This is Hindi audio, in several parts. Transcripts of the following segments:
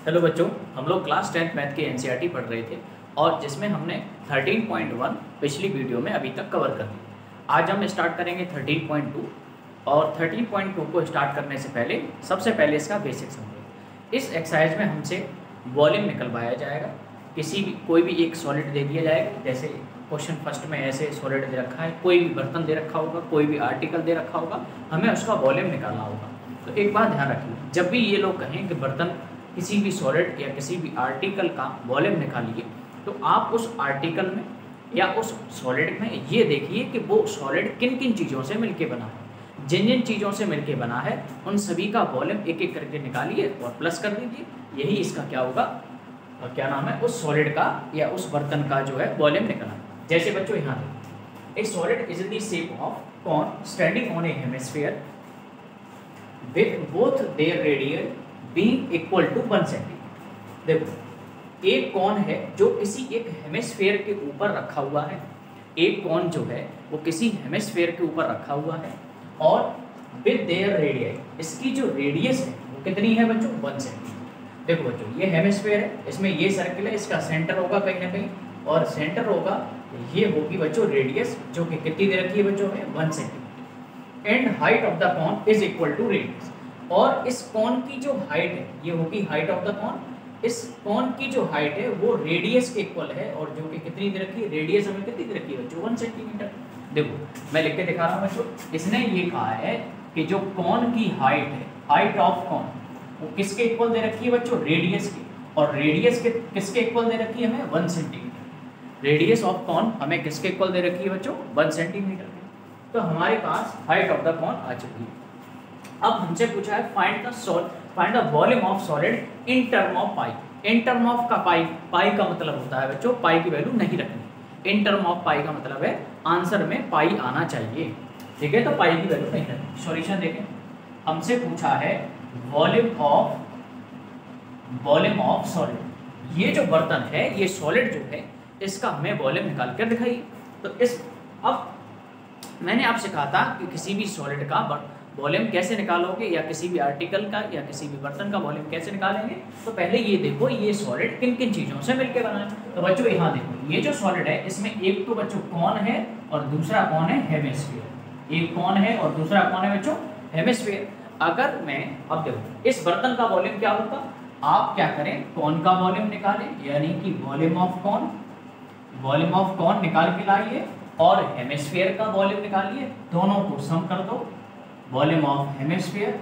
हेलो बच्चों, हम लोग क्लास 10th मैथ के एनसीईआरटी पढ़ रहे थे और जिसमें हमने 13.1 पिछली वीडियो में अभी तक कवर कर लिया। आज हम स्टार्ट करेंगे 13.2 और 13.2 को स्टार्ट करने से पहले सबसे पहले इसका बेसिक समझें। इस एक्सरसाइज में हमसे वॉल्यूम निकलवाया जाएगा। कोई भी एक सॉलिड दे दिया जाएगा, जैसे क्वेश्चन फर्स्ट में ऐसे सॉलिड दे रखा है, कोई भी बर्तन दे रखा होगा, कोई भी आर्टिकल दे रखा होगा, हमें उसका वॉल्यूम निकालना होगा। तो एक बात ध्यान रखिए, जब भी ये लोग कहें कि बर्तन किसी भी सॉलिड या किसी भी आर्टिकल का वॉल्यूम निकालिए, तो आप उस आर्टिकल में या उस सॉलिड में ये देखिए कि वो सॉलिड किन किन चीज़ों से मिलके बना है। जिन जिन चीज़ों से मिलके बना है उन सभी का वॉल्यूम एक एक करके निकालिए और प्लस कर दीजिए। यही इसका क्या होगा, और क्या नाम है, उस सॉलिड का या उस बर्तन का जो है वॉल्यूम निकलना। जैसे बच्चों यहाँ देखो, a solid is in the shape of cone standing on a hemisphere with both their radius being equal to 1 centimetre. देखो, एक कॉन है जो किसी एक हेमिस्फीयर के ऊपर रखा हुआ है। एक कॉन जो है वो किसी हेमिस्फीयर के ऊपर रखा हुआ है और विद देयर रेडियस, इसकी जो रेडियस है वो कितनी है बच्चों, 1 सेंटीमीटर। देखो बच्चों, ये हेमिस्फीयर है, इसमें ये सर्किल है, इसका सेंटर होगा कहीं ना कहीं और सेंटर होगा, ये होगी बच्चों रेडियस, जो कि कितनी दे रखी है बच्चों में, 1 centimetre. And height of the cone is equal to radius, और इस कॉन की जो हाइट है ये होगी हाइट ऑफ द कॉन। इस कॉन की जो हाइट है वो रेडियस के इक्वल है, और जो कि कितनी दे रखी है, रेडियस हमें कितनी दे रखी है बच्चों, 1 सेंटीमीटर। देखो मैं लिख के दिखा रहा हूँ बच्चों, इसने ये कहा है कि जो कॉन की हाइट है, हाइट ऑफ कॉन, वो किसके इक्वल दे रखी है बच्चों, रेडियस के, और रेडियस के किसके इक्वल दे रखी है हमें, 1 सेंटीमीटर। रेडियस ऑफ कॉन हमें किसके इक्वल दे रखी है बच्चों, 1 सेंटीमीटर। तो हमारे पास हाइट ऑफ द कॉन आ चुकी है। अब हमसे पूछा है find the volume of solid in term of pi. In term of का पाई का मतलब होता है बच्चों, पाई की वैल्यू नहीं रखनी। इन टर्म ऑफ पाई का मतलब है आंसर में पाई आना चाहिए, ठीक है। तो पाई की वैल्यू नहीं रखनी। सॉल्यूशन देखें, हमसे पूछा है वॉल्यूम ऑफ सॉलिड। ये जो बर्तन है, ये सॉलिड जो है, इसका हमें वॉल्यूम निकाल कर दिखाइए। तो अब मैंने आपसे कहा था कि किसी भी सॉलिड का वॉल्यूम कैसे निकालोगे, या किसी भी आर्टिकल का या किसी भी बर्तन का वॉल्यूम कैसे निकालेंगे। तो पहले ये देखो, ये सॉलिड किन किन चीज़ों से मिलकर बना है। तो बच्चों यहाँ देखो, ये जो सॉलिड है इसमें एक तो बच्चों कॉन है और दूसरा कौन है, हेमिस्फीयर। एक कॉन है और दूसरा कौन है बच्चों, हेमिस्फीयर। अगर मैं अब देखो, इस बर्तन का वॉल्यूम क्या होगा, आप क्या करें, कॉन का वॉल्यूम निकालें, यानी कि वॉल्यूम ऑफ कॉन निकाल के लाइए और हेमिस्फीयर का वॉल्यूम निकालिए, दोनों को सम कर दो। वॉल्यूम ऑफ हेमिस्फीयर,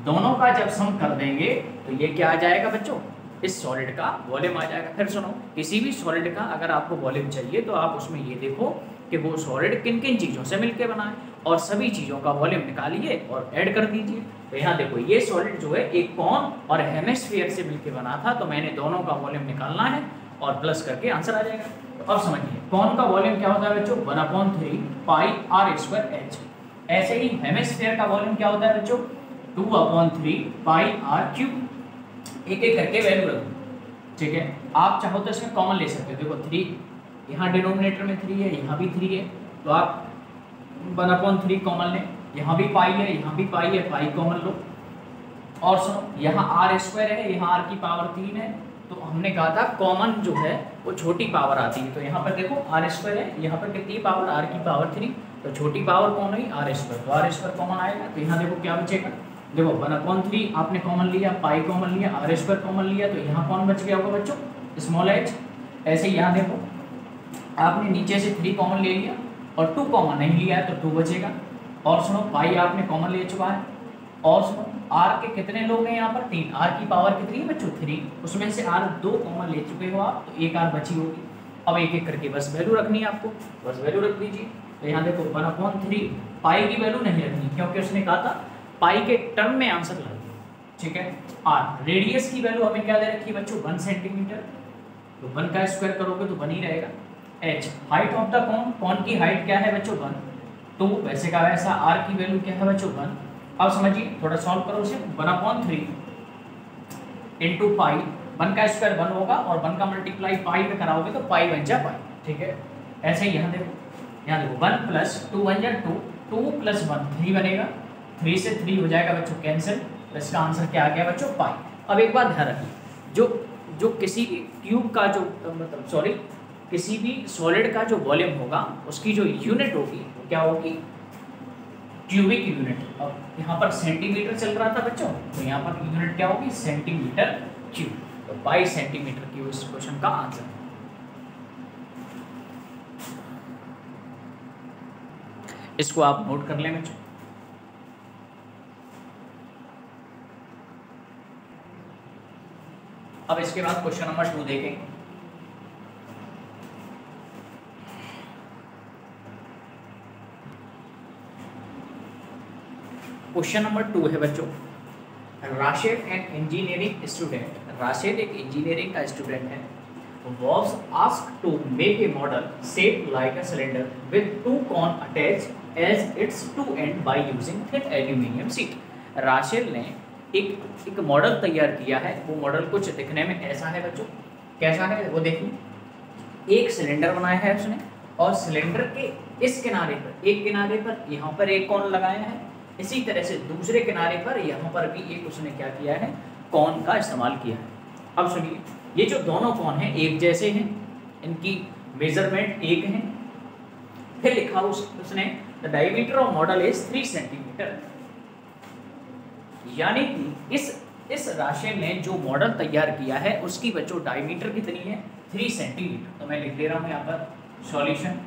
दोनों का जब सम कर देंगे तो ये क्या आ जाएगा बच्चों, इस सॉलिड का वॉल्यूम आ जाएगा। फिर सुनो, किसी भी सॉलिड का अगर आपको वॉल्यूम चाहिए तो आप उसमें ये देखो कि वो सॉलिड किन किन चीज़ों से मिलकर बना है, और सभी चीज़ों का वॉल्यूम निकालिए और ऐड कर दीजिए। तो यहाँ देखो, ये सॉलिड जो है एक कॉन और हेमिस्फीयर से मिलकर बना था, तो मैंने दोनों का वॉल्यूम निकालना है और प्लस करके आंसर आ जाएगा। तो अब समझिए, कॉन का वॉल्यूम क्या होता है बच्चों, 1/3 पाई r स्क्वायर h। ऐसे ही हेमिस्फीयर का वॉल्यूम क्या होता है बच्चों, 2/3 पाई r क्यूब। एक एक करके वैल्यू रखो, ठीक है। आप चाहो तो इसमें कॉमन ले सकते हो। देखो 3 यहाँ डिनोमिनेटर में 3 है, यहाँ भी 3 है, तो आप 1/3 कॉमन लें। यहाँ भी पाई है, यहाँ भी पाई है, पाई कॉमन लो। और सुनो, यहाँ r स्क्वायर है, यहाँ r की पावर 3 है, तो हमने कहा था कॉमन जो है वो छोटी पावर आती है। तो यहाँ पर देखो r स्क्वायर है, यहाँ पर कितनी पावर, r की पावर 3, तो छोटी पावर कौन हुई, r स्क्वायर, तो r स्क्वायर कॉमन आएगा। तो यहाँ देखो क्या बचेगा, देखो 1/3 आपने कॉमन लिया, पाई कॉमन लिया, r स्क्वायर कॉमन लिया, तो यहाँ कौन बच गया होगा बच्चों, स्मॉल h। ऐसे यहाँ देखो, आपने नीचे से 3 कॉमन ले लिया और 2 कॉमन नहीं लिया है, तो 2 बचेगा। और सुनो, पाई आपने कॉमन ले चुका है, और सुनो r के कितने लोग हैं यहाँ पर, 3, r की पावर कितनी है बच्चों, 3, उसमें से r 2 कॉमन ले चुके हो आप, तो एक r बची होगी। अब एक एक करके बस वैल्यू रखनी है आपको, बस वैल्यू रख दीजिए। तो यहाँ देखो 1/3, पाई की वैल्यू नहीं रखनी क्योंकि उसने कहा था पाई के टर्म में आंसर ला दिया, ठीक है। r रेडियस की वैल्यू हमें क्या दे रखी है बच्चों, 1 सेंटीमीटर, तो 1 का स्क्वायर करोगे तो 1 ही रहेगा। h height of the cone की हाइट क्या है बच्चों, 1, तो वैसे का वैसा r की वैल्यू क्या है बच्चों, 1। अब समझिए, थोड़ा सॉल्व करो उसे, 1/3 इंटू पाई, 1 का स्क्वायर 1 होगा और 1 का मल्टीप्लाई पाई में कराओगे तो पाई बन जा पाई, ठीक है। ऐसे ही यहाँ देखो 1 + 2 = 2, 2 + 1 3 बनेगा, 3 से 3 हो जाएगा बच्चों कैंसिल, तो इसका आंसर क्या आ गया बच्चों, पाई। अब एक बात ध्यान रखिए, जो जो किसी भी ट्यूब का जो मतलब सॉरी किसी भी सॉलिड का जो वॉल्यूम होगा उसकी जो यूनिट होगी वो क्या होगी, क्यूबिक यूनिट। अब यहाँ पर सेंटीमीटर चल रहा था बच्चों, तो यहाँ पर यूनिट क्या होगी, सेंटीमीटर क्यूब। तो 22 सेंटीमीटर क्यूब इस क्वेश्चन का आंसर है। इसको आप नोट कर लें बच्चों। अब इसके बाद क्वेश्चन नंबर 2 देखें। क्वेश्चन नंबर 2 है बच्चों, Rashid an engineering student, Rashid एक इंजीनियरिंग का स्टूडेंट है, was asked to make a model shaped like a cylinder with two cone attached as its two end by using thin aluminium sheet। Rashid ने एक मॉडल तैयार किया है। वो मॉडल कुछ दिखने में ऐसा है बच्चों, कैसा है वो देखिए। एक सिलेंडर बनाया है उसने और सिलेंडर के इस किनारे पर, एक किनारे पर यहाँ पर एक कॉन लगाया है, इसी तरह से दूसरे किनारे पर यहाँ पर भी एक उसने क्या किया है, कॉन का इस्तेमाल किया है। अब सुनिए, ये जो दोनों कॉन हैं एक जैसे हैं, इनकी मेजरमेंट एक है। फिर लिखा उसने the diameter of model is 3 centimetre, यानी कि इस राशिद ने जो मॉडल तैयार किया है उसकी बच्चों डायमीटर कितनी है, 3 सेंटीमीटर। तो मैं लिख दे रहा हूं यहाँ पर सॉल्यूशन,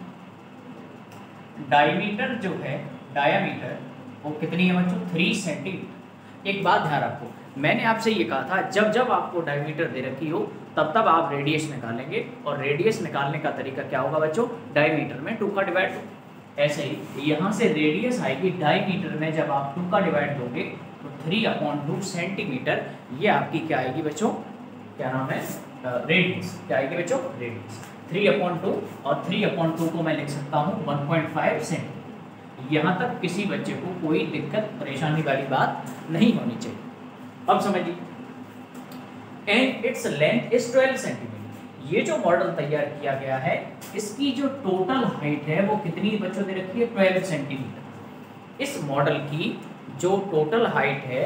डायमीटर जो है, डायामीटर वो कितनी है बच्चों, 3 सेंटीमीटर। एक बात ध्यान रखो, मैंने आपसे ये कहा था जब जब आपको डायमीटर दे रखी हो तब तब आप रेडियस निकालेंगे, और रेडियस निकालने का तरीका क्या होगा बच्चों, डायमीटर में 2 का डिवाइड दो। ऐसे ही यहाँ से रेडियस आएगी डायमीटर में, जब आप 2 का डिवाइड दोगे तो 3/2 सेंटीमीटर, ये आपकी क्या आएगी बच्चों, क्या नाम है, रेडियस। क्या आएगी बच्चों, रेडियस 3/2, और 3/2 को मैं लिख सकता हूँ 1.5 सेंटीमीटर। यहाँ तक किसी बच्चे को कोई दिक्कत परेशानी वाली बात नहीं होनी चाहिए। अब समझिए, and its length is 12 centimetre. ये जो मॉडल तैयार किया गया है इसकी जो टोटल हाइट है वो कितनी बच्चों दे रखी है, 12 सेंटीमीटर। इस मॉडल की जो टोटल हाइट है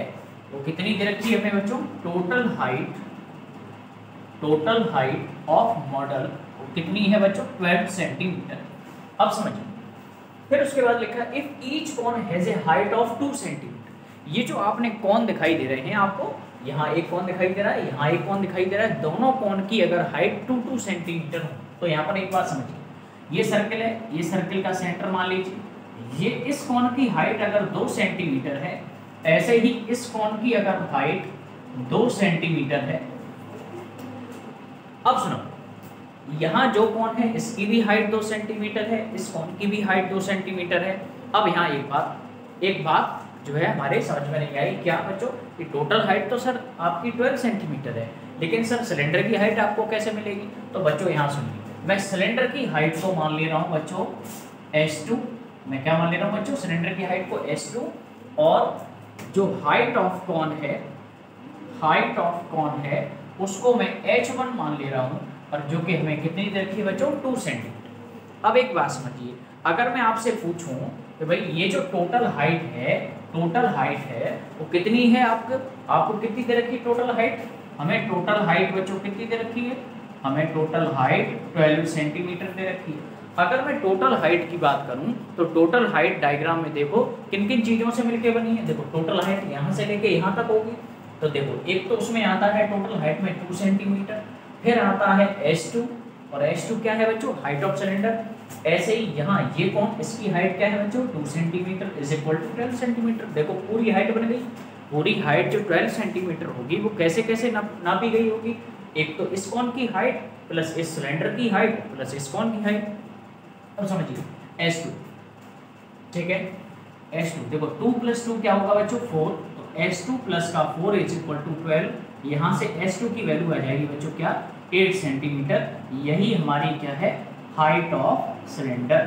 वो कितनी दे रखी है हमें बच्चों, टोटल हाइट ऑफ मॉडल वो कितनी है बच्चों, 12 सेंटीमीटर। अब समझिए, फिर उसके बाद लिखा if each cone has a height of 2 centimetre. ये जो आपने कॉन दिखाई दे रहे हैं आपको, यहाँ एक कॉन दिखाई दे रहा है, यहाँ एक कॉन दिखाई दे रहा है, दोनों कॉन की अगर हाइट 2 सेंटीमीटर हो तो यहाँ पर एक बात समझिए, ये सर्किल है, ये सर्किल का सेंटर मान लीजिए, ये इस कॉन की हाइट अगर 2 सेंटीमीटर है, ऐसे ही इस कॉन की अगर हाइट 2 सेंटीमीटर है। अब सुनो, यहाँ जो कॉन है इसकी भी हाइट 2 सेंटीमीटर है, इस कॉन की भी हाइट 2 सेंटीमीटर है। अब यहाँ एक बात जो है हमारे समझ में नहीं आई, क्या बच्चों, कि टोटल हाइट तो सर आपकी 12 सेंटीमीटर है, लेकिन सर सिलेंडर की हाइट आपको कैसे मिलेगी। तो बच्चों यहाँ सुनिए, मैं सिलेंडर की हाइट को मान ले रहा हूँ बच्चों S2, मैं क्या मान ले रहा हूँ बच्चों, सिलेंडर की हाइट को S2, और जो हाइट ऑफ कॉन है उसको मैं H1 मान ले रहा हूँ, और जो कि हमें कितनी दे रखी है बच्चों, 2 सेंटीमीटर। अब एक बात समझिए, अगर मैं आपसे पूछूं कि भाई ये जो टोटल हाइट है वो कितनी है, आपको कितनी दे रखी है टोटल हाइट, हमें टोटल हाइट बच्चों कितनी दे रखी है, हमें टोटल हाइट 12 सेंटीमीटर दे रखी है। अगर मैं टोटल हाइट की बात करूं तो टोटल हाइट डायग्राम में देखो किन किन चीज़ों से मिलकर बनी है। देखो टोटल हाइट यहाँ से लेके यहाँ तक होगी, तो देखो एक तो उसमें आता है टोटल हाइट में 2 सेंटीमीटर, फिर आता है S2, और S2 क्या है बच्चों, हाइट ऑफ सिलेंडर। ऐसे ही यहाँ ये कौन, इसकी हाइट क्या है बच्चों, 2 centimetre is equal to 12 centimetre. देखो पूरी हाइट बन गई, पूरी हाइट जो 12 सेंटीमीटर होगी वो कैसे कैसे नापी गई होगी, एक तो इस कॉन की हाइट प्लस इस सिलेंडर की हाइट प्लस इस कॉन की हाइट। अब समझिए S2, ठीक है, S2 देखो 2 + 2 क्या होगा बच्चों, 4, तो S2 + का 4 इज इक्वल टू 12। यहाँ से S2 की वैल्यू आ जाएगी बच्चों क्या, 8 सेंटीमीटर। यही हमारी क्या है, हाइट ऑफ सिलेंडर।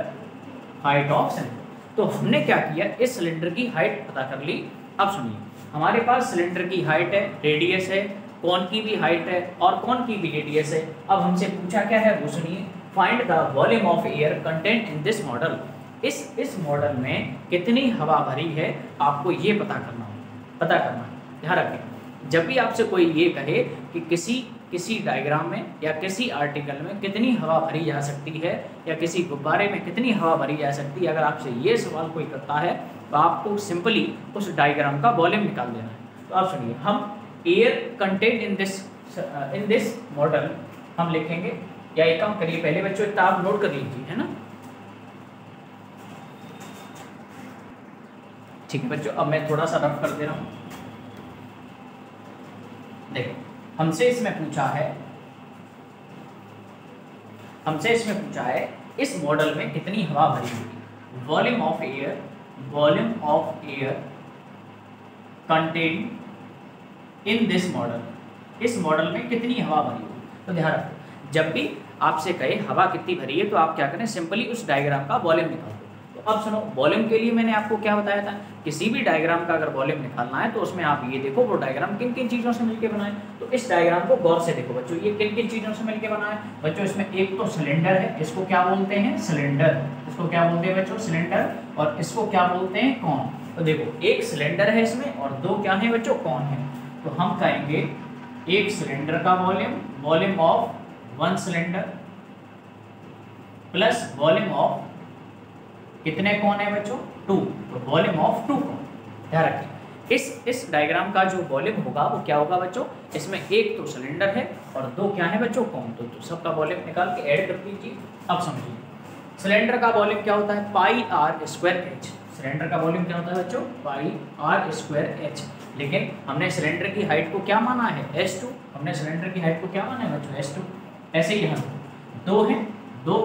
तो हमने क्या किया, इस सिलेंडर की हाइट पता कर ली। अब सुनिए, हमारे पास सिलेंडर की हाइट है, रेडियस है, कॉन की भी हाइट है और कॉन की भी रेडियस है। अब हमसे पूछा क्या है वो सुनिए, find the volume of air content in this model. इस मॉडल में कितनी हवा भरी है आपको ये पता करना है, ध्यान रखें। जब भी आपसे कोई ये कहे कि किसी डायग्राम में या किसी आर्टिकल में कितनी हवा भरी जा सकती है या किसी गुब्बारे में कितनी हवा भरी जा सकती है, अगर आपसे ये सवाल कोई करता है तो आपको सिंपली उस डायग्राम का वॉल्यूम निकाल देना है। तो आप सुनिए, हम air content in this model हम लिखेंगे, या एक काम करिए पहले बच्चों एक आप नोट कर लीजिए, है ना। ठीक है बच्चों, अब मैं थोड़ा सा रफ कर दे रहा हूँ। देखो, हमसे इसमें पूछा है इस मॉडल में कितनी हवा भरी होगी। Volume of air contain in this model, इस मॉडल में कितनी हवा भरी होगी। तो ध्यान रखो, जब भी आपसे कहे हवा कितनी भरी है तो आप क्या करें, सिंपली उस डायग्राम का वॉल्यूम निकाल दो। तो अब सुनो, वॉल्यूम के लिए मैंने आपको क्या बताया था, किसी भी डायग्राम का अगर वॉल्यूम निकालना है तो उसमें आप ये देखो वो डायग्राम किन किन चीज़ों से मिलकर बना है। तो इस डायग्राम को गौर से देखो बच्चों, ये किन किन चीज़ों से मिलकर बना है। बच्चों इसमें एक तो सिलेंडर है, इसको क्या बोलते हैं, सिलेंडर। इसको क्या बोलते हैं बच्चों, सिलेंडर। और इसको क्या बोलते हैं, कॉन। तो देखो, एक सिलेंडर है इसमें और दो क्या है बच्चों, कॉन है। तो हम कहेंगे एक सिलेंडर का volume of one cylinder plus volume of कितने कौन है बच्चों, 2। तो वॉल्यूम ऑफ 2 कौन। ध्यान रखिए, इस डायग्राम का जो वॉल्यूम होगा वो क्या होगा बच्चों, इसमें एक तो सिलेंडर है और दो क्या है बच्चों, कौन। तो सबका वॉल्यूम निकाल के ऐड कर दीजिए। अब समझिए, सिलेंडर का वॉल्यूम क्या होता है, पाई आर स्क्वायर एच। सिलेंडर का वॉल्यूम क्या होता है बच्चों, पाई आर स्क्वायर एच। लेकिन हमने सिलेंडर की हाइट को क्या माना है, S2। हमने सिलेंडर की हाइट को क्या माना है बच्चों, S2। ऐसे ही यहाँ दो है, दो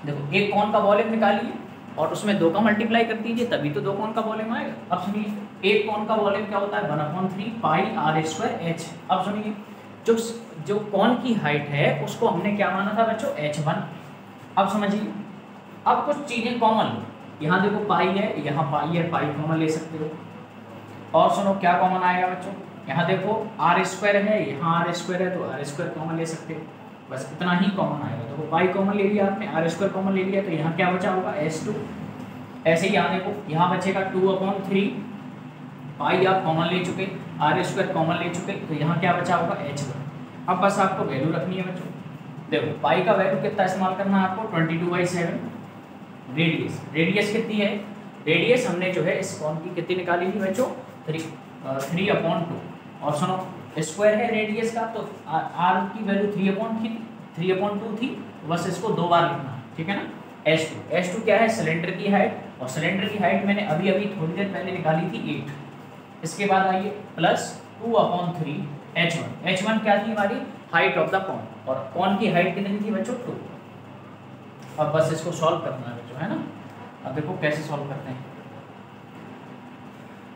देखो, एक कौन का वॉल्यूम निकालिए और उसमें 2 का मल्टीप्लाई कर दीजिए, तभी तो 2 कौन का वॉल्यूम आएगा। अब सुनिए, एक कौन का वॉल्यूम क्या होता है, 1/3 पाई आर स्क्वायर एच। अब सुनिए, जो कौन की हाइट है उसको हमने क्या माना था बच्चों, H1। अब समझिए, अब कुछ चीज़ें कॉमन लो, यहाँ देखो पाई है, यहाँ पाई है, पाई कॉमन ले सकते हो। और सुनो क्या कॉमन आएगा बच्चों, यहाँ देखो आर स्क्वायर है, यहाँ आर स्क्वायर है, तो आर स्क्वायर कॉमन ले सकते हो। बस इतना ही कॉमन आएगा। देखो पाई कॉमन ले लिया आपने, आर स्क्वायर कॉमन ले लिया, तो यहाँ क्या बचा होगा, S2। ऐसे ही यहाँ देखो, यहाँ बचेगा 2/3 पाई आप कॉमन ले चुके, आर स्क्वायर कॉमन ले चुके, तो यहाँ क्या बचा होगा, H1। अब बस आपको वैल्यू रखनी है बच्चों। देखो पाई का वैल्यू कितना इस्तेमाल करना है आपको, 22/7। रेडियस कितनी है, रेडियस हमने जो है इस कॉन की कितनी निकाली थी बच्चों, 3/2। और सुनो, स्क्वायर है रेडियस का, तो आर की वैल्यू 3/2 थी। बस इसको 2 बार लिखना है, ठीक है ना। S2 क्या है, सिलेंडर की हाइट, और सिलेंडर की हाइट मैंने अभी थोड़ी देर पहले निकाली थी 8। इसके बाद आइए प्लस 2/3 H1 क्या थी हमारी, हाइट ऑफ द कॉन, और कॉन की हाइट कितनी थी बच्चों, 2। अब बस इसको सॉल्व करना है बच्चों, है ना। अब देखो कैसे सॉल्व करते हैं,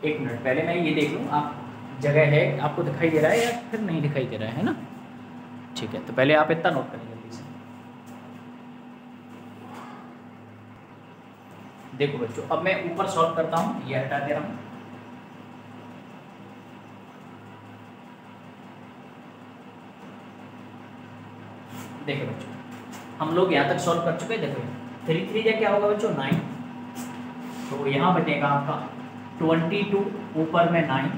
एक मिनट पहले मैं ये देख लूँ आप जगह है, आपको दिखाई दे रहा है या फिर नहीं दिखाई दे रहा है ना। ठीक है, तो पहले आप इतना नोट करें जल्दी से। देखो बच्चों, अब मैं ऊपर सॉल्व करता हूँ, ये हटा दे रहा हूँ। देखो बच्चों, हम लोग यहाँ तक सॉल्व कर चुके हैं। देखो 3 या क्या होगा बच्चों, 9। तो यहाँ बचेगा आपका 22, ऊपर में 9।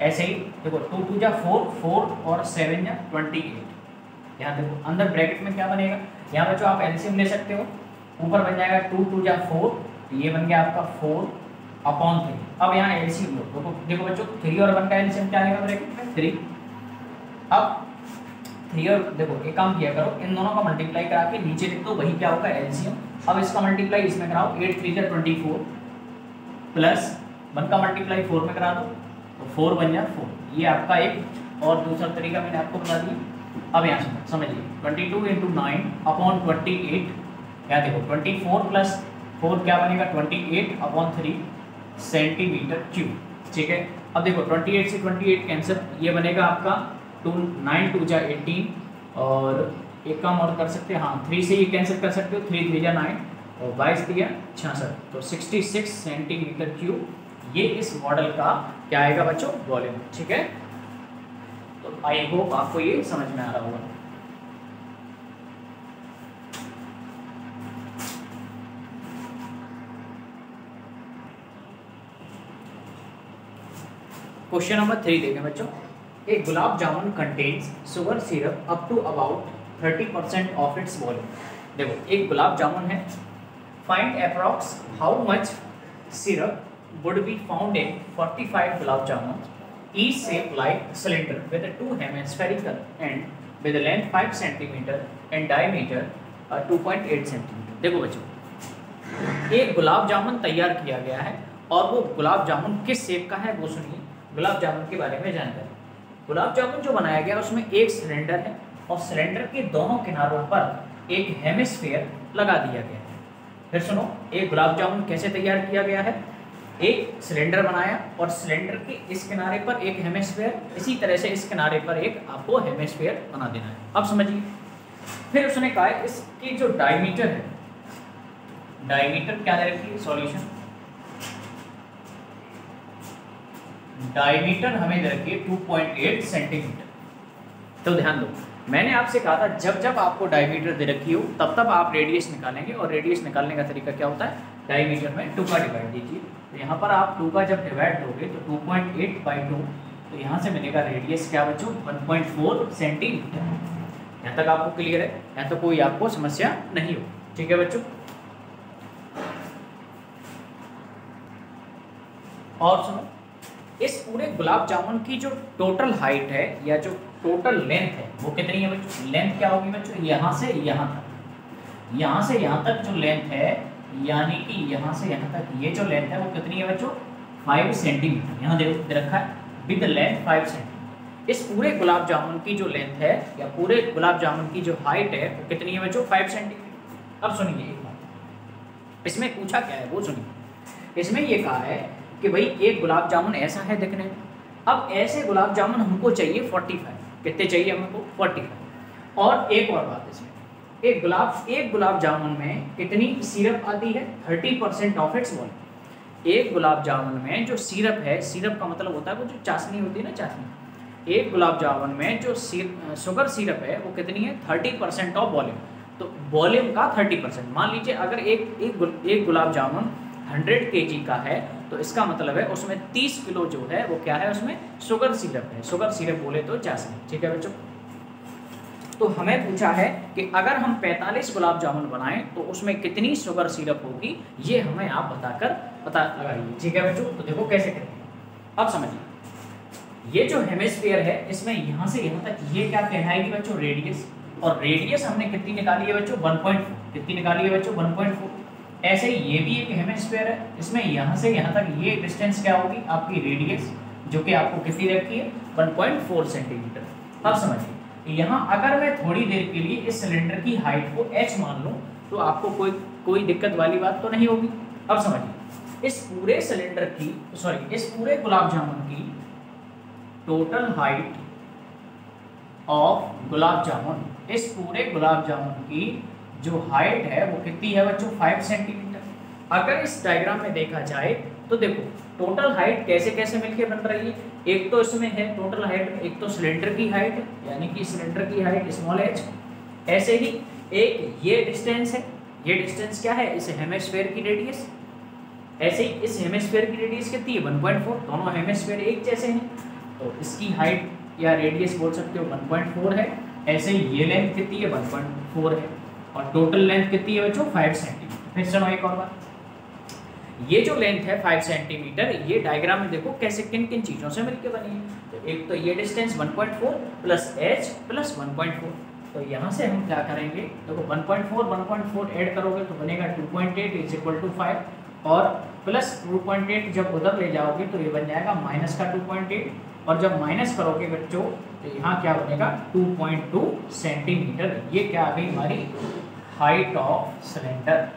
ऐसे ही देखो 2 जा 4 और 7 जा 28। यहाँ देखो अंदर ब्रैकेट में क्या बनेगा, यहाँ बच्चों आप एलसीएम ले सकते हो। ऊपर बन जाएगा 2 जा 4, तो ये बन गया आपका 4/3। अब यहाँ एलसीएम लो, देखो बच्चों 3 और 1 का एलसीएम क्या आएगा ब्रैकेट में, 3। अब 3 और देखो एक काम किया करो, इन दोनों का मल्टीप्लाई करा के नीचे लिख दो, वही क्या होगा, एलसीएम। अब इसका मल्टीप्लाई इसमें कराओ, 8 3 जा 24 प्लस 1 का मल्टीप्लाई 4 में करा दो, तो 4 बन जाए 4। ये आपका एक और दूसरा तरीका मैंने आपको बता दिया। अब यहाँ समझिए 22 × 9/28। यहाँ देखो 24 + 4 क्या बनेगा, 28/3 सेंटीमीटर क्यूब। ठीक है, अब देखो 28 से 28 कैंसिल, ये बनेगा आपका 9 2 जा 18। और एक काम और कर सकते हैं, हाँ 3 से ये कैंसिल कर सकते हो, 3 3 जा 9 और 22 दिया 66, तो 66 सेंटीमीटर क्यूब ये इस मॉडल का क्या आएगा बच्चों, वॉल्यूम। ठीक है, तो आई होप आपको ये समझ में आ रहा होगा। क्वेश्चन नंबर 3 देखें बच्चों। एक gulab jamun contains sugar syrup up to about 30% of its volume. देखो एक गुलाब जामुन है, find approx how much syrup would be found in 45 gulab jamun, each shaped like cylinder with a 2 hemispherical end with a length 5 cm and diameter 2.8 cm। देखो बच्चों एक गुलाब जामुन तैयार किया गया है और वो गुलाब जामुन किस शेप का है वो सुनिए। गुलाब जामुन के बारे में जानकारी। गुलाब जामुन जो बनाया गया उसमें एक सिलेंडर है और सिलेंडर के दोनों किनारों पर एक हेमिस्फीयर लगा दिया गया है। फिर सुनो, एक गुलाब जामुन कैसे तैयार किया गया है। एक सिलेंडर बनाया और सिलेंडर के इस किनारे पर एक हेमिस्फीयर, इसी तरह से इस किनारे पर एक आपको हेमिस्फीयर बना देना है। अब समझिए, फिर उसने कहा इसकी जो डायमीटर है, डायमीटर क्या दे रखी है सॉल्यूशन, डायमीटर हमें दे रखी है 2.8 सेंटीमीटर। तो ध्यान दो, मैंने आपसे कहा था जब जब आपको डायमीटर दे रखी हो तब तब आप रेडियस निकालेंगे और रेडियस निकालने का तरीका क्या होता है, डायमीटर में 2 का डिवाइड दीजिए। तो यहाँ पर आप 2 का जब डिवाइड दोगे तो 2.8/2, तो यहाँ से मिलेगा रेडियस क्या बच्चों 1.4 सेंटीमीटर। यहाँ तक आपको क्लियर है, यहाँ तो कोई आपको समस्या नहीं हो। ठीक है बच्चों, और सुनो, इस पूरे गुलाब जामुन की जो टोटल हाइट है या जो टोटल लेंथ है वो कितनी है बच्चों। लेंथ क्या होगी बच्चों, यहाँ से यहाँ तक, यहाँ से यहाँ तक जो लेंथ है, यानी कि यहाँ से यहाँ तक ये जो लेंथ है वो कितनी है बच्चों 5 सेंटीमीटर। यहाँ देखो दे रखा है विद लेंथ 5 सेंटीमीटर। इस पूरे गुलाब जामुन की जो लेंथ है या पूरे गुलाब जामुन की जो हाइट है वो कितनी है बच्चों 5 सेंटीमीटर। अब सुनिए एक बात, इसमें पूछा क्या है वो सुनिए। इसमें ये कहा है कि भाई एक गुलाब जामुन ऐसा है दिखने में। अब ऐसे गुलाब जामुन हमको चाहिए 45, कितने चाहिए हमको 45। और एक और बात, इसमें एक गुलाब जामुन में कितनी सिरप आती है 30% ऑफ इट्स वॉल्यूम। एक गुलाब जामुन में जो सिरप है, सिरप का मतलब होता है वो जो चाशनी होती है ना, चाशनी। एक गुलाब जामुन में जो शुगर सिरप है वो कितनी है 30% ऑफ वॉल्यूम। तो वॉल्यूम का 30%, मान लीजिए अगर एक गुलाब जामुन 100 kg का है तो इसका मतलब है उसमें 30 किलो जो है वो क्या है, उसमें शुगर सिरप है। शुगर सिरप बोले तो चाशनी। ठीक है बच्चों, तो हमें पूछा है कि अगर हम 45 गुलाब जामुन बनाएं तो उसमें कितनी शुगर सिरप होगी, ये हमें आप पता लगाइए। ठीक है बच्चों, तो देखो कैसे करेंगे। अब समझिए, ये जो हेमिस्फीयर है इसमें यहाँ से यहाँ तक ये क्या कहलाएगी बच्चों रेडियस, और रेडियस हमने कितनी निकाली है बच्चों 1.4। कितनी निकाली है बच्चों 1.4। ऐसे ही ये भी एक हेमिस्फीयर है, इसमें यहाँ से यहाँ तक ये डिस्टेंस क्या होगी आपकी रेडियस, जो कि आपको कितनी रखी है 1.4 सेंटीमीटर। अब समझिए, यहाँ अगर मैं थोड़ी देर के लिए इस सिलेंडर की हाइट को h मान लूँ तो आपको कोई दिक्कत वाली बात तो नहीं होगी। अब समझिए, इस पूरे सिलेंडर की इस पूरे गुलाब जामुन की total height of gulab jamun, इस पूरे गुलाब जामुन की जो हाइट है वो कितनी है बच्चों 5 सेंटीमीटर। अगर इस डायग्राम में देखा जाए तो देखो टोटल हाइट कैसे कैसे मिलके बन रही है। एक तो इसमें है टोटल हाइट में, एक तो सिलेंडर की हाइट है, यानी कि सिलेंडर की हाइट स्मॉल h। ऐसे ही एक ये डिस्टेंस है, ये डिस्टेंस क्या है इस हेमिस्फीयर की रेडियस। ऐसे ही इस हेमिस्फीयर की रेडियस कितनी है 1.4, दोनों हेमिस्फीयर एक जैसे हैं तो इसकी हाइट या रेडियस बोल सकते हो 1.4 है। ऐसे ही ये लेंथ कितनी है 1.4 है और टोटल लेंथ कितनी है बच्चों 5 सेंटीमीटर। फिर सुनो एक और बात, ये जो लेंथ है 5 सेंटीमीटर, ये डायग्राम में देखो कैसे किन किन चीज़ों से मिलकर बनी है। तो एक तो ये डिस्टेंस 1.4 प्लस h प्लस 1.4, तो यहाँ से हम क्या करेंगे देखो 1.4 ऐड करोगे तो बनेगा 2.8 इज इक्वल टू 5 और प्लस 2.8 जब उधर ले जाओगे तो ये बन जाएगा माइनस का 2.8 और जब माइनस करोगे बच्चों तो यहाँ क्या बनेगा 2.2 सेंटीमीटर। ये क्या आ गई हमारी हाइट ऑफ सिलेंडर।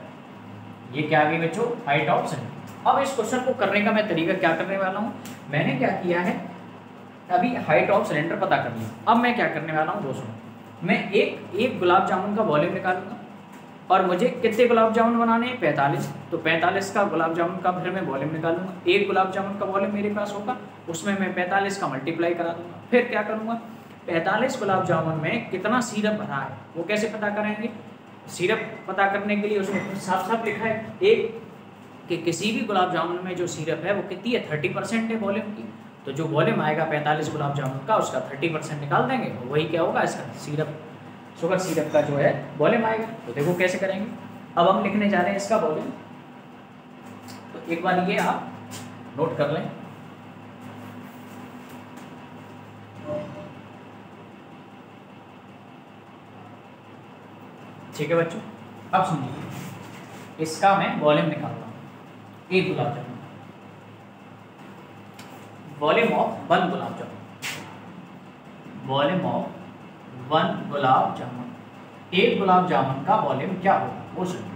ये क्या आ गई बच्चों हाइट ऑफ सिलेंडर। अब इस क्वेश्चन को करने का मैं तरीका क्या करने वाला हूँ, मैंने क्या किया है अभी हाइट ऑफ सिलेंडर पता कर लिया। अब मैं क्या करने वाला हूँ दोस्तों, मैं एक गुलाब जामुन का वॉल्यूम निकालूंगा और मुझे कितने गुलाब जामुन बनाने हैं 45, तो 45 का गुलाब जामुन का फिर मैं वॉल्यूम निकालूंगा। एक गुलाब जामुन का वॉल्यूम मेरे पास होगा, उसमें मैं 45 का मल्टीप्लाई करा दूंगा। फिर क्या करूँगा 45 गुलाब जामुन में कितना सिरप भरा है वो कैसे पता करेंगे। सिरप पता करने के लिए उसमें साफ साफ लिखा है एक कि किसी भी गुलाब जामुन में जो सिरप है वो कितनी है 30% है वॉल्यूम की। तो जो वॉल्यूम आएगा 45 गुलाब जामुन का उसका 30% निकाल देंगे, वही क्या होगा इसका सिरप, शुगर सिरप का जो है वॉल्यूम आएगा। तो देखो कैसे करेंगे। अब हम लिखने जा रहे हैं इसका वॉल्यूम, तो एक बार ये आप नोट कर लें। ठीक है बच्चों, अब सुनिए, इसका मैं वॉल्यूम निकालता हूँ। एक gulab jamun, volume of 1 gulab jamun, volume of 1 gulab jamun, एक गुलाब जामुन का वॉल्यूम क्या होगा वो सुनिए।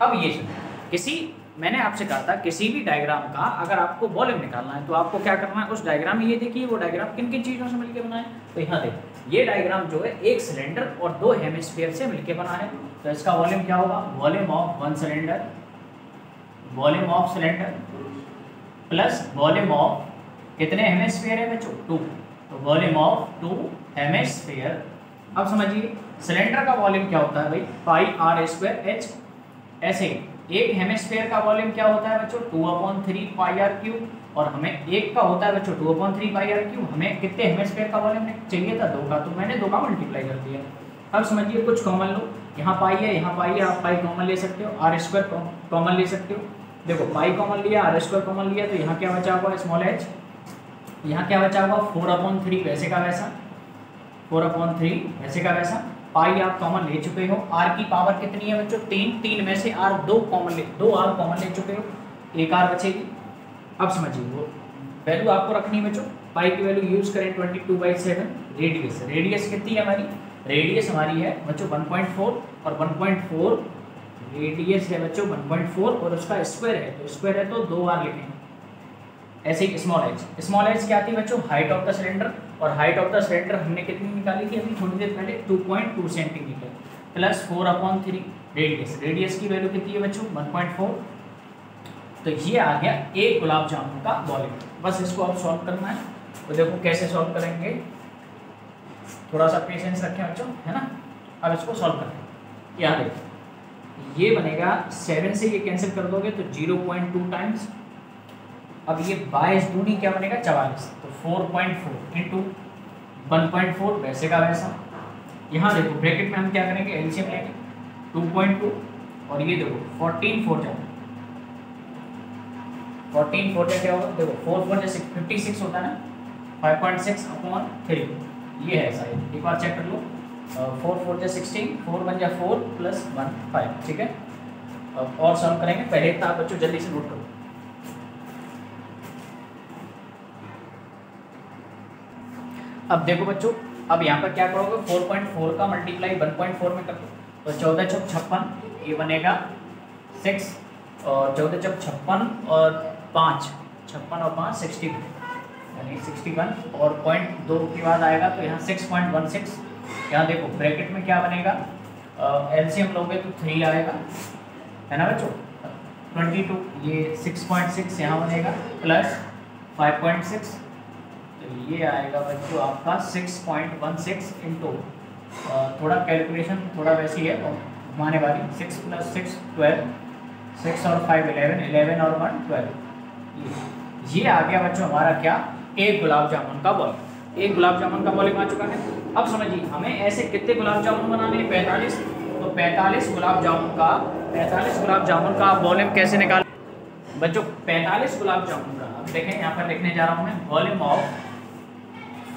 अब ये सुनिए, किसी मैंने आपसे कहा था किसी भी डायग्राम का अगर आपको वॉल्यूम निकालना है तो आपको क्या करना है, उस डायग्राम में ये देखिए वो डायग्राम किन किन चीज़ों से मिलकर बना है। तो यहाँ देखिए ये डायग्राम जो है एक सिलेंडर और 2 हेमिस्फीयर से मिलकर बना है। तो इसका वॉल्यूम क्या होगा, volume of 1 cylinder, volume of cylinder plus volume of कितने हेमिस्फीयर है बच्चों, 2, तो वॉल्यूम ऑफ 2 हेमिस्फीयर। अब समझिए सिलेंडर का वॉल्यूम क्या होता है भाई, पाई आर स्क्वायर एच। ऐसे एक हेमिस्फीयर का वॉल्यूम क्या होता है बच्चों, 2/3 पाई आर क्यूब, और हमें एक का होता है बच्चों 2/3 पाई आर क्यूब। हमें कितने हेमिस्फीयर का वॉल्यूम चाहिए था, 2 का, तो मैंने 2 का मल्टीप्लाई कर दिया। अब समझिए कुछ कॉमन लो, यहाँ पाई है यहाँ पाई है, आप पाई कॉमन ले सकते हो, आर स्क्वायर कॉमन ले सकते हो। देखो पाई कॉमन लिया, आर स्क्वायर कॉमन लिया, तो यहाँ क्या बचा हुआ स्मॉल एच, यहाँ क्या बचा हुआ 4/3 वैसे का वैसा, 4/3 वैसे का वैसा। पाई आप कॉमन ले चुके हो, आर की पावर कितनी है बच्चों 3, 3 में से आर 2 आर कॉमन ले चुके हो, एक आर बचेगी। अब समझिए वो वैल्यू आपको रखनी है बच्चों, पाई की वैल्यू यूज करें 22/7। रेडियस, रेडियस कितनी है हमारी, रेडियस हमारी है बच्चों 1.4, और 1.4 रेडियस है बच्चों 1.4, और उसका स्क्वायर है, तो स्क्वायर है तो 2 आर लिखेंगे। ऐसे ही स्मॉल एच, स्मॉल एच क्या थी बच्चों, हाइट ऑफ द सिलेंडर, और हाइट ऑफ द सिलेंडर हमने कितनी निकाली थी अभी थोड़ी देर पहले, 2.2 सेंटीमीटर, प्लस 4/3 रेडियस, रेडियस की वैल्यू कितनी है बच्चों 1.4। तो ये आ गया एक गुलाब जामुन का वॉल्यूम। बस इसको अब सॉल्व करना है, तो देखो कैसे सॉल्व करेंगे, थोड़ा सा पेशेंस रखें बच्चों, है ना। अब इसको सॉल्व करें, यहाँ देखो ये बनेगा 7 से ये कैंसिल कर दोगे तो 0.2 टाइम्स, अब ये 22 दूनी क्या बनेगा 44, तो 4.4 इंटू 1.4 वैसे का वैसा। यहाँ देखो ब्रैकेट में हम क्या करेंगे, एलसीएम लेंगे 2.2, और ये देखो 14 4 क्या होगा, देखो 4 4 से 56 होता है ना, 5.6/3 ये है शायद, एक बार चेक कर लो। 4 4 जा 16, 4 1 जा 4 प्लस 1 5, ठीक है। अब और सॉल्व करेंगे, पहले इतना बच्चों जल्दी से नोट करो। अब देखो बच्चों, अब यहाँ पर क्या करोगे, 4.4 का मल्टीप्लाई 1.4 में कर दो, तो 14 चौक 56, ये बनेगा 6, और 14 चौक 56 और 5, 56 और 5 61, यानी 61, और 0.2 के बाद आएगा तो यहाँ 6.16। यहाँ देखो ब्रैकेट में क्या बनेगा, एलसीएम लोगे तो 3 आएगा, है ना बच्चों, 22, ये 6.6 यहाँ बनेगा, प्लस 5.6, तो ये आएगा बच्चों आपका 6.16 इंटू, थोड़ा कैलकुलेशन थोड़ा वैसी है और घुमाने वाली, 6 + 6 12, 6 और 5 11, 11 और 1 12। ये आ गया बच्चों हमारा क्या, एक गुलाब जामुन का वॉल्यूम। एक गुलाब जामुन का वॉल्यूम आ चुका है। अब समझिए हमें ऐसे कितने गुलाब जामुन बनाने हैं, 45, तो 45 गुलाब जामुन का वॉल्यूम कैसे निकाल बच्चों, 45 गुलाब जामुन का। अब देखें यहाँ पर लिखने जा रहा हूँ मैं, वॉल्यूम ऑफ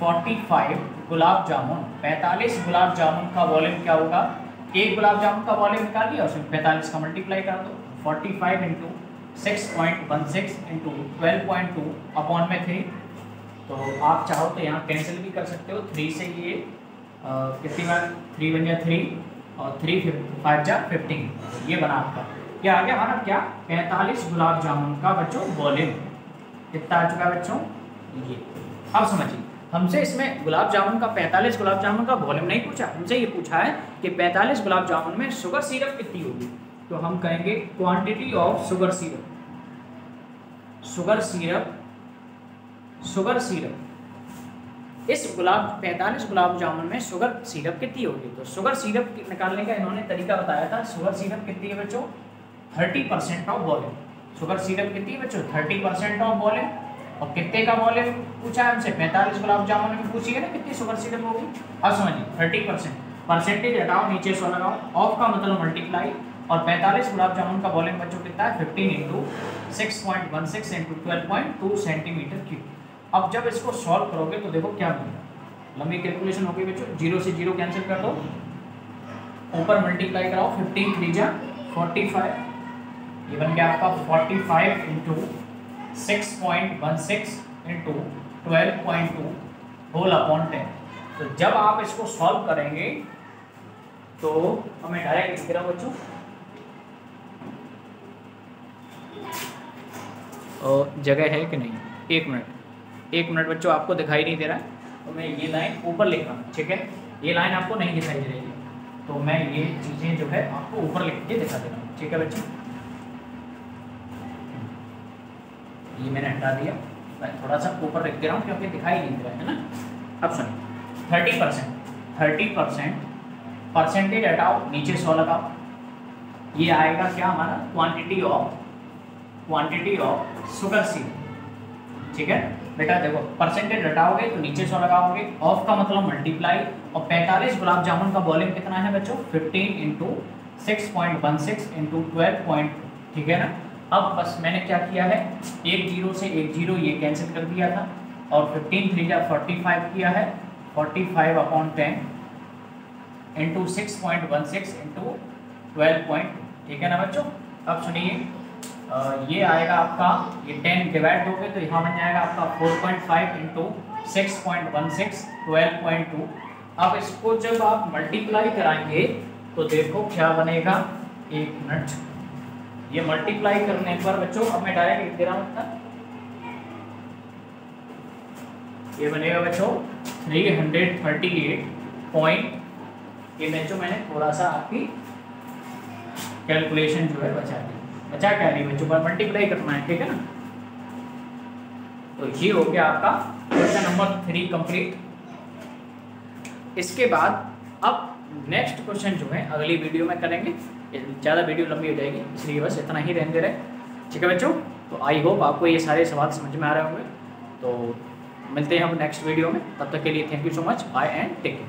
45 गुलाब जामुन, 45 गुलाब जामुन का वॉल्यूम क्या होगा, एक गुलाब जामुन का वॉल्यूम निकाल लिया, उसमें 45 का मल्टीप्लाई कर दो, 45 इंटू 6.16 इंटू 12.2/3। तो आप चाहो तो यहाँ कैंसिल भी कर सकते हो, 3 से ये कितनी बार 3 बन गया 3, और 3 5 जा 15, ये बना आपका क्या आ गया हमारा क्या, 45 गुलाब जामुन का बच्चों वॉल्यूम कितना आ चुका है बच्चों ये। अब समझिए हमसे इसमें गुलाब जामुन का 45 गुलाब जामुन का वॉल्यूम नहीं पूछा, हमसे ये पूछा है कि 45 गुलाब जामुन में शुगर सिरप कितनी होगी। तो हम कहेंगे quantity of sugar syrup, sugar syrup इस 45 गुलाब जामुन में शुगर सिरप कितनी होगी। तो शुगर सिरप निकालने का इन्होंने तरीका बताया था। शुगर सिरप कितनी है बच्चों, 30% ऑफ वॉल्यूम। शुगर सिरप कितनी है बच्चों, 30% ऑफ वॉल्यूम। और कितने का वॉल्यूम पूछा है हमसे, 45 गुलाब जामुन में पूछी है ना, कितनी शुगर सिरप होगी। अब समझिए 30%, परसेंटेज हटाओ नीचे 100 लगाओ, ऑफ का मतलब मल्टीप्लाई, और 45 गुलाब जामुन का वॉल्यूम बच्चों कितना है 15 इंटू 6.16 इंटू 12.2 सेंटीमीटर क्यूब। अब जब इसको सॉल्व करोगे तो देखो क्या मिलेगा, लंबी कैलकुलेशन होगी बच्चों, 0 से 0 कैंसिल कर दो, ऊपर मल्टीप्लाई कराओ, 15 3 जा 45, ये बन गया आपका 45 इंटू 6.16 इंटू 12.2 होल अपॉन 10। तो जब आप इसको सॉल्व करेंगे तो हमें डायरेक्ट लिख रहा हूँ बच्चों, और जगह है कि नहीं, एक मिनट बच्चों, आपको दिखाई नहीं दे रहा है तो मैं ये लाइन ऊपर लिख रहा हूँ, ठीक है, ये लाइन आपको नहीं दिखाई दे रही है तो मैं ये चीज़ें जो है आपको ऊपर लिख के दिखा दे रहा हूँ, ठीक है बच्चों। ये मैंने हटा दिया, मैं थोड़ा सा ऊपर लिख दे रहा हूँ क्योंकि दिखाई नहीं दे रहा है ना। अब सुनिए 30% परसेंटेज हटाओ, नीचे 100 लगाओ, ये आएगा क्या हमारा क्वांटिटी ऑफ शुगर सिरप, ठीक है बेटा। देखो परसेंटेज हटाओगे तो नीचे 100 लगाओगे, ऑफ का मतलब मल्टीप्लाई, और 45 गुलाब जामुन का वॉल्यूम कितना है बच्चों 15 इंटू 6.16 इंटू 12.2, ठीक है ना। अब बस मैंने क्या किया है, एक जीरो से एक जीरो ये कैंसिल कर दिया था, और 15 3 जा 45 किया है, 45 अपॉन 10 इंटू 6.16 इंटू 12.2, ठीक है ना बच्चों। अब सुनिए ये आएगा आपका, ये 10 डिवाइड दोगे तो यहाँ बन जाएगा आपका 4.5 इंटू 6.16 12.2। अब इसको जब आप मल्टीप्लाई कराएंगे तो देखो क्या बनेगा, एक मिनट, ये मल्टीप्लाई करने पर बच्चों, अब मैं डायरेक्ट लिख दे रहा हूँ, ये बनेगा बच्चों 338 पॉइंट, ये बच्चों मैंने थोड़ा सा आपकी कैलकुलेशन जो है बचा क्या नहीं बच्चों, पर मल्टीप्लाई करना है, ठीक है ना। तो ये हो गया आपका क्वेश्चन नंबर 3 कंप्लीट। इसके बाद अब नेक्स्ट क्वेश्चन जो है अगली वीडियो में करेंगे, ज़्यादा वीडियो लंबी हो जाएगी इसलिए बस इतना ही रहने दे रहे, ठीक है बच्चों। तो आई होप आपको ये सारे सवाल समझ में आ रहे होंगे। तो मिलते हैं हम नेक्स्ट वीडियो में, तब तक के लिए thank you so much, bye and take care.